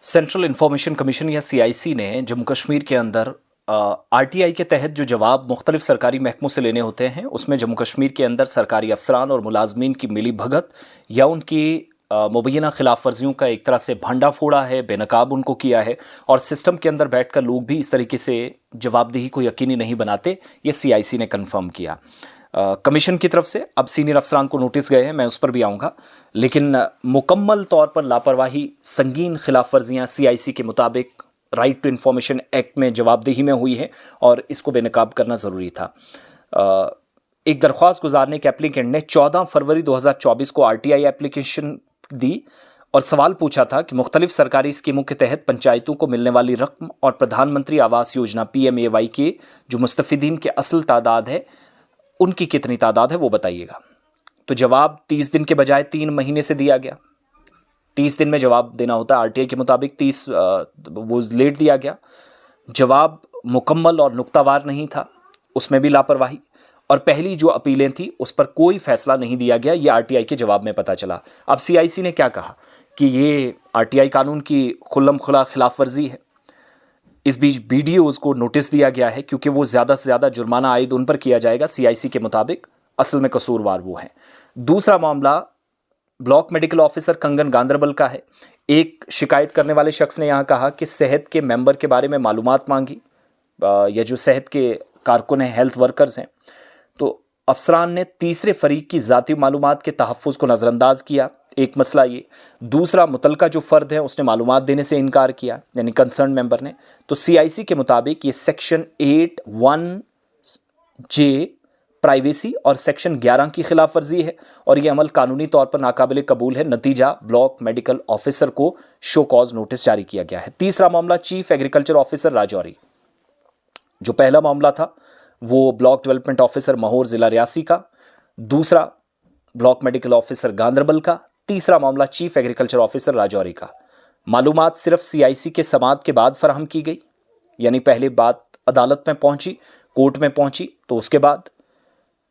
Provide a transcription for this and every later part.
Central information commission या CIC ने जम्मू कश्मीर के अंदर आरटीआई के तहत जो जवाब मुख्तलिफ सरकारी महकमों से लेने होते हैं उसमें जम्मू कश्मीर के अंदर सरकारी अफसरान और मुलाजमीन की मिली भगत या उनकी मुबैना खिलाफ वर्जियों का एक तरह से भांडा फोड़ा है, बेनकाब उनको किया है और सिस्टम के अंदर बैठकर लोग भी इस तरीके से जवाबदेही को यकीनी नहीं बनाते, ये सीआईसी ने कन्फर्म किया। कमीशन की तरफ से अब सीनियर अफसरान को नोटिस गए हैं, मैं उस पर भी आऊँगा, लेकिन मुकम्मल तौर पर लापरवाही, संगीन खिलाफ वर्जियाँ सीआईसी के मुताबिक राइट टू इंफॉर्मेशन एक्ट में जवाबदेही में हुई है और इसको बेनकाब करना ज़रूरी था। एक दरख्वास्त गुजारने के एप्लीकेंट ने 14 फरवरी 2024 को आरटीआई एप्लीकेशन दी और सवाल पूछा था कि मुख्तलिफ सरकारी स्कीमों के तहत पंचायतों को मिलने वाली रकम और प्रधानमंत्री आवास योजना PMAY के जो मुस्तफ़ीदीन के असल तादाद है उनकी कितनी तादाद है वो बताइएगा। तो जवाब 30 दिन के बजाय 3 महीने से दिया गया। 30 दिन में जवाब देना होता है आरटीआई के मुताबिक, 30 वो लेट दिया गया। जवाब मुकम्मल और नुक्तावार नहीं था, उसमें भी लापरवाही। और पहली जो अपीलें थी उस पर कोई फैसला नहीं दिया गया, ये आरटीआई के जवाब में पता चला। अब सीआईसी ने क्या कहा कि ये आरटीआई कानून की खुल्लम खुला खिलाफ वर्जी है। इस बीच BDOs को नोटिस दिया गया है क्योंकि वो ज़्यादा से ज़्यादा जुर्माना आयद उन पर किया जाएगा सीआईसी के मुताबिक, असल में कसूरवार वो हैं। दूसरा मामला ब्लॉक मेडिकल ऑफिसर कंगन गांदरबल का है। एक शिकायत करने वाले शख्स ने यहाँ कहा कि सेहत के मेंबर के बारे में मालूमात मांगी, या जो सेहत के कारकुन हैं, हेल्थ वर्कर्स हैं, तो अफसरान ने तीसरे फरीक की ज़ाती मालूमात के तहफ़्फ़ुज़ को नज़रअंदाज किया। एक मसला ये। दूसरा, मुतलका जो फ़र्द है उसने मालूमात देने से इनकार किया, यानी कंसर्न मेंबर ने। तो सीआईसी के मुताबिक ये सेक्शन 8(1)(j) प्राइवेसी और सेक्शन 11 की खिलाफ वर्जी है और यह अमल कानूनी तौर पर नाकाबिल कबूल है। नतीजा, ब्लॉक मेडिकल ऑफिसर को शो कॉज नोटिस जारी किया गया है। तीसरा मामला चीफ एग्रीकल्चर ऑफिसर राजौरी। जो पहला मामला था वो ब्लॉक डेवलपमेंट ऑफिसर महौर ज़िला रियासी का, दूसरा ब्लॉक मेडिकल ऑफिसर गांदरबल का, तीसरा मामला चीफ एग्रीकल्चर ऑफिसर राजौरी का। मालूमात सिर्फ सीआईसी के समाअत के बाद फराहम की गई, यानी पहले बात अदालत में पहुंची, कोर्ट में पहुंची, तो उसके बाद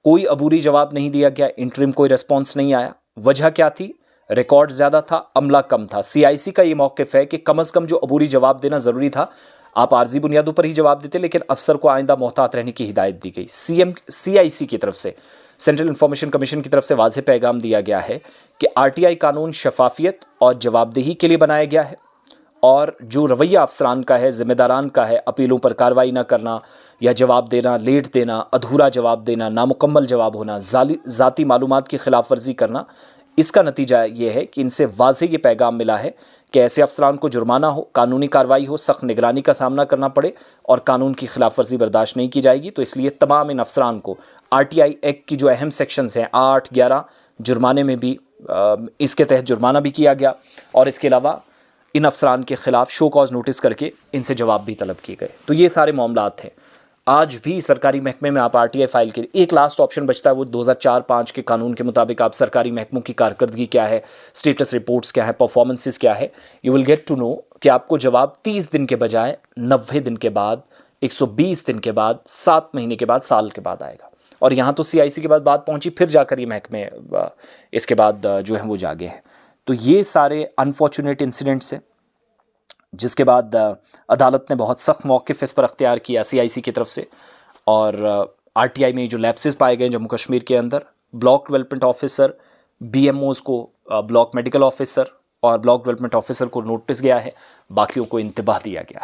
कोई अबूरी जवाब नहीं दिया गया, इंटरिम कोई रिस्पॉन्स नहीं आया। वजह क्या थी? रिकॉर्ड ज़्यादा था, अमला कम था। सीआईसी का ये मौक़िफ़ है कि कम अज़ कम जो अबूरी जवाब देना ज़रूरी था, आप आर्जी बुनियादों पर ही जवाब देते, लेकिन अफसर को आइंदा मोहतात रहने की हिदायत दी गई। सीआईसी की तरफ से, सेंट्रल इंफॉर्मेशन कमीशन की तरफ से वाज़ेह पैगाम दिया गया है कि आरटीआई कानून शफाफियत और जवाबदेही के लिए बनाया गया है और जो रवैया अफसरान का है, ज़िम्मेदारान का है, अपीलों पर कार्रवाई ना करना या जवाब देना लेट देना, अधूरा जवाब देना, नामुकम्मल जवाब होना, ज़ाती मालूमात की खिलाफ वर्जी करना, इसका नतीजा ये है कि इनसे वाज़ेह ये पैगाम मिला है कि ऐसे अफसरान को जुर्माना हो, कानूनी कार्रवाई हो, सख्त निगरानी का सामना करना पड़े और कानून की खिलाफ वर्जी बर्दाश्त नहीं की जाएगी। तो इसलिए तमाम इन अफसरान को आरटीआई एक्ट की जो अहम सेक्शंस हैं 8, 11 जुर्माने में भी इसके तहत जुर्माना भी किया गया और इसके अलावा इन अफसरान के ख़िलाफ़ शो कॉज नोटिस करके इनसे जवाब भी तलब किए गए। तो ये सारे मामलात हैं। आज भी सरकारी महकमे में आप आरटीआई फाइल के लिए एक लास्ट ऑप्शन बचता है, वो 2004-5 के कानून के मुताबिक आप सरकारी महकमों की कारकर्दगी क्या है, स्टेटस रिपोर्ट्स क्या है, परफॉर्मेंसेस क्या है, you will get to know कि आपको जवाब 30 दिन के बजाय 90 दिन के बाद, 120 दिन के बाद, 7 महीने के बाद, साल के बाद आएगा। और यहाँ तो सीआईसी के बाद बात पहुँची, फिर जाकर ये महकमे इसके बाद जो है वो जागे हैं। तो ये सारे अनफॉर्चुनेट इंसिडेंट्स हैं जिसके बाद अदालत ने बहुत सख्त मौक़िफ़ इस पर अख्तियार किया सीआईसी की तरफ से और आरटीआई में जो लैप्सेस पाए गए जम्मू कश्मीर के अंदर, ब्लॉक डेवलपमेंट ऑफिसर, BMOs को ब्लॉक मेडिकल ऑफिसर और ब्लॉक डेवलपमेंट ऑफिसर को नोटिस गया है, बाकियों को इंतबाह दिया गया है।